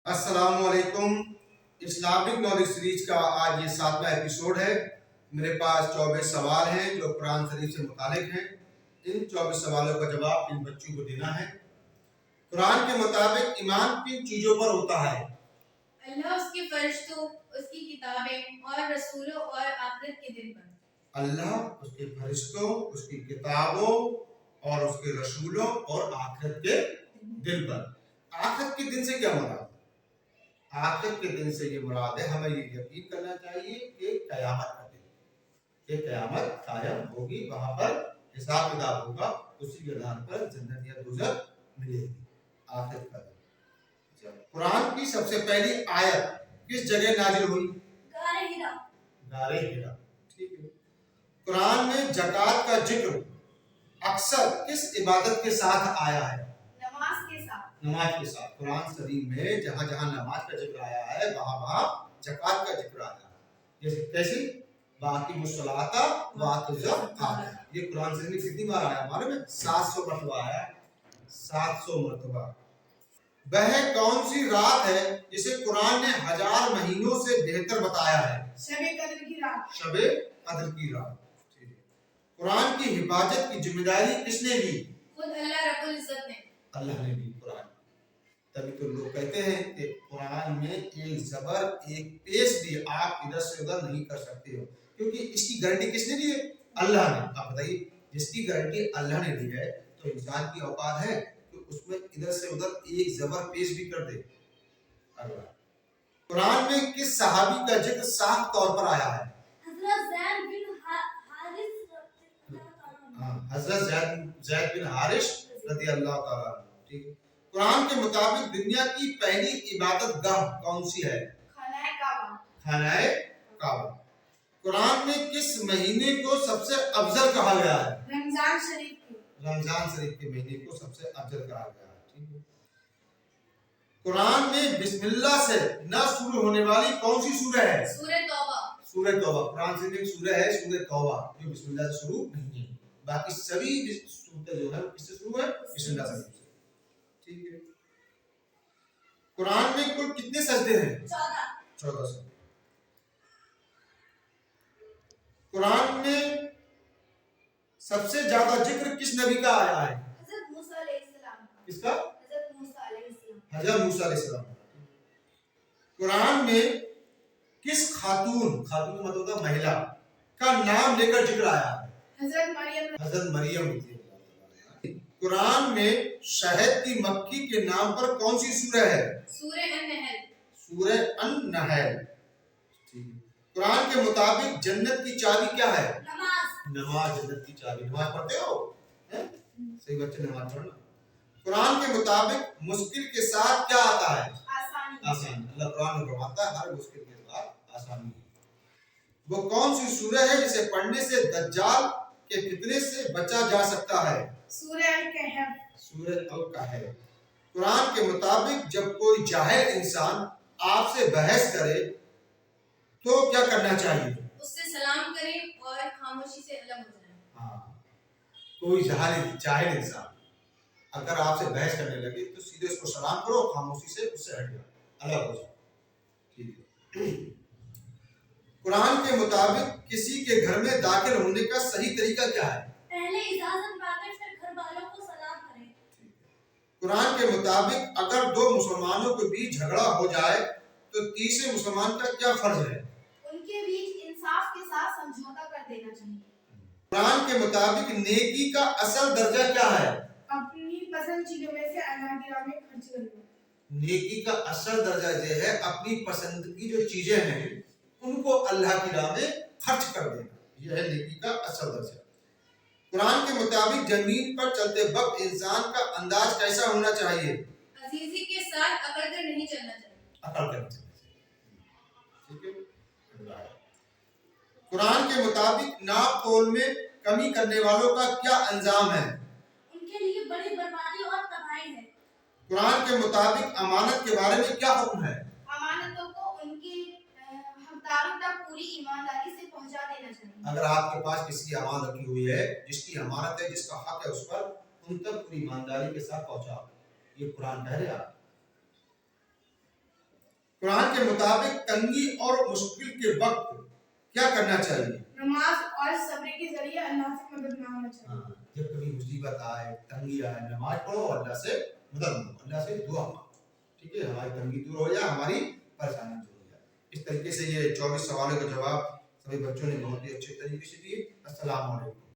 السلام علیکم۔ Islamic knowledge series کا آج یہ 7واں ایپیسوڈ ہے۔ میرے پاس 24 سوال ہیں جو قرآن شریف سے متعلق ہیں۔ ان 24 سوالوں کا جواب ان بچوں کو دینا ہے۔ قرآن کے مطابق ایمان کن چیزوں پر ہوتا ہے؟ اللہ، اس کے فرشتوں، اس کی کتابیں اور رسولوں اور آخرت کے دن پر۔ اللہ، اس کے فرشتوں، اس کی کتابوں اور اس کے رسولوں اور آخرت کے دن پر۔ آخرت کے دن سے کیا مراد ہے؟ آخرت کے دن سے یہ مراد ہے ہمیں یہ یقین کرنا چاہیے کہ قیامت کا دن، کہ قیامت قائم ہوگی، وہاں پر حساب کتاب ہوگا، اسی کے آدھار پر جنت یا دوزخ ملے گی۔ آخرت کا دن۔ قرآن کی سب سے پہلی آیت کس جگہ نازل ہوئی؟ غار حرا۔ غار حرا، ٹھیک ہے۔ قرآن میں زکوٰۃ کا ذکر اکثر کس عبادت کے ساتھ آیا ہے؟ نماز کے ساتھ۔ نماز کے ساتھ۔ قرآن شریف میں جہاں جہاں نماز کا ذکر آیا ہے وہاں وہاں زکوٰۃ کا ذکر آیا ہے۔ جیسے کیسے؟ باقی الصلاۃ وآتوا الزکاۃ، یہ قرآن شریف میں کتنی بار آیا ہمارے میں؟ 700 مرتبہ آیا ہے، 700 مرتبہ۔ وہ کون سی رات ہے جسے قرآن نے 1000 مہینوں سے بہتر بتایا ہے؟ شب قدر کی رات۔ شب قدر کی رات۔ قرآن کی حفاظت کی ذمہ داری کس نے لی؟ خود اللہ رب العزت نے۔ اللہ نے لی قرآن۔ تبھی تو لوگ کہتے ہیں کہ قرآن میں ایک زبر ایک پیش بھی آپ ادھر سے ادھر نہیں کر سکتے ہو، کیونکہ اس کی گارنٹی کس نے دی ہے؟ اللہ نے۔ آپ بتائیے، جس کی گارنٹی اللہ نے دی ہے تو انسان کی اوقات ہے کہ اس میں ادھر سے ادھر ایک زبر پیش بھی کر دے؟ اللہ۔ قرآن میں کس صحابی کا ذکر صاف طور پر آیا ہے؟ حضرت زید بن حارث رضی اللہ تعالیٰ عنہ، ٹھیک ہے۔ قرآن کے مطابق دنیا کی پہلی عبادت گاہ کون سی ہے؟ خانہ کعبہ۔ خانہ کعبہ۔ قرآن میں کس مہینے کو سب سے افضل کہا گیا ہے؟ رمضان شریف کی۔ رمضان شریف کے مہینے کو سب سے افضل کہا گیا ہے، ٹھیک ہے۔ قرآن میں بسم اللہ سے نہ شروع ہونے والی کون سی سورہ ہے؟ سورہ توبہ۔ سورہ توبہ۔ قرآن شریف میں ایک سورہ ہے سورہ توبہ جو بسم اللہ سے شروع نہیں ہے، باقی سبھی سورتیں جو ہے کس سے شروع ہے؟ بسم اللہ سے، ٹھیک ہے۔ قرآن میں کل کتنے سجدے ہیں؟ 14 سجدے۔ قرآن میں سب سے زیادہ ذکر کس نبی کا آیا ہے؟ حضرت موسیٰ علیہ السلام کا۔ کس کا؟ حضرت موسیٰ علیہ السلام۔ حضرت موسیٰ علیہ السلام۔ قرآن میں کس خاتون کا مطلب ہوتا ہے مہیلا کا نام لے کر ذکر آیا ہے؟ حضرت مریم۔ حضرت مریم رضی اللہ تعالیٰ عنہا۔ قرآن میں شہد کی مکھی کے نام پر کون سی سورہ ہے؟ سورہ النحل۔ سورہ النحل۔ قرآن کے مطابق جنت کی چابی کیا ہے؟ نماز۔ نماز جنت کی چابی۔ نماز پڑھتے ہو؟ صحیح بچے نماز پڑھنا۔ قرآن کے مطابق مشکل کے ساتھ کیا آتا ہے؟ آسانی۔ آسانی۔ اللہ قرآن میں فرماتا ہے ہر مشکل کے ساتھ آسانی۔ وہ کون سی سورہ ہے جسے پڑھنے سے دجال کے فتنے سے بچا جا سکتا ہے؟ سورہ الکہف۔ سورہ الکہف۔ قرآن کے مطابق جب کوئی جاہل انسان آپ سے بحث کرے تو کیا کرنا چاہیے؟ اس سے سلام کریں اور خاموشی سے الگ ہو جائیں۔ ہاں، کوئی جاہل انسان اگر آپ سے بحث کرنے لگے تو سیدھے اس کو سلام کرو، خاموشی سے اس سے ہٹ جاؤ، الگ ہو جاؤ، ٹھیک ہے۔ قرآن کے مطابق کسی کے گھر میں داخل ہونے کا صحیح طریقہ کیا ہے؟ پہلے اجازت پا کر پھر گھر والوں کو سلام کریں۔ قرآن کے مطابق اگر دو مسلمانوں کے بیچ جھگڑا ہو جائے تو تیسرے مسلمان کا کیا فرض ہے؟ ان کے بیچ انصاف کے ساتھ سمجھوتا کر دینا چاہیے۔ قرآن کے مطابق نیکی کا اصل درجہ کیا ہے؟ اپنی پسند چیزوں میں سے اللہ کی راہ میں خرچ کرنا۔ نیکی کا اصل درجہ یہ ہے اپنی پسند کی جو چیزیں ہیں ان کو اللہ کی راہ میں خرچ کر دینا، یہ ہے نیکی کا اصل درجہ۔ قرآن کے مطابق زمین پر چلتے وقت انسان کا انداز کیسا ہونا چاہیے؟ عزیزی کے ساتھ اکڑ کر نہیں چلنا چاہیے۔ اکڑ کر چلنا چاہیے، ٹھیک ہے۔ قرآن کے مطابق ناپ تول میں کمی کرنے والوں کا کیا انجام ہے؟ ان کے لیے بڑی بربادی اور تباہی ہے۔ قرآن کے مطابق امانت کے بارے میں کیا حکم ہے؟ امانتوں کو ان کے حقداروں تک پوری ایمانداری سے پہنچا دینا چاہیے۔ اگر آپ کے پاس کسی کی امانت رکھی ہوئی ہے، جس کی امانت ہے، جس کا حق ہے اس پر، ان تک پوری ایمانداری کے ساتھ پہنچاؤ، یہ قرآن کہہ رہا ہے۔ قرآن کے مطابق تنگی اور مشکل کے وقت کیا کرنا چاہیے؟ نماز اور صبر کے ذریعے اللہ سے مدد مانگنا چاہیے. جب کبھی مصیبت آئے، تنگی آئے، نماز پڑھو، اللہ سے مدد مانگو، اللہ سے دعا مانگو، ٹھیک ہے، ہماری تنگی دور ہو جائے، ہماری پریشانی دور ہو جائے. اس طریقے سے یہ 24 سوالوں کا جواب سبھی بچوں نے بہت ہی اچھے طریقے سے دیے. السلام علیکم.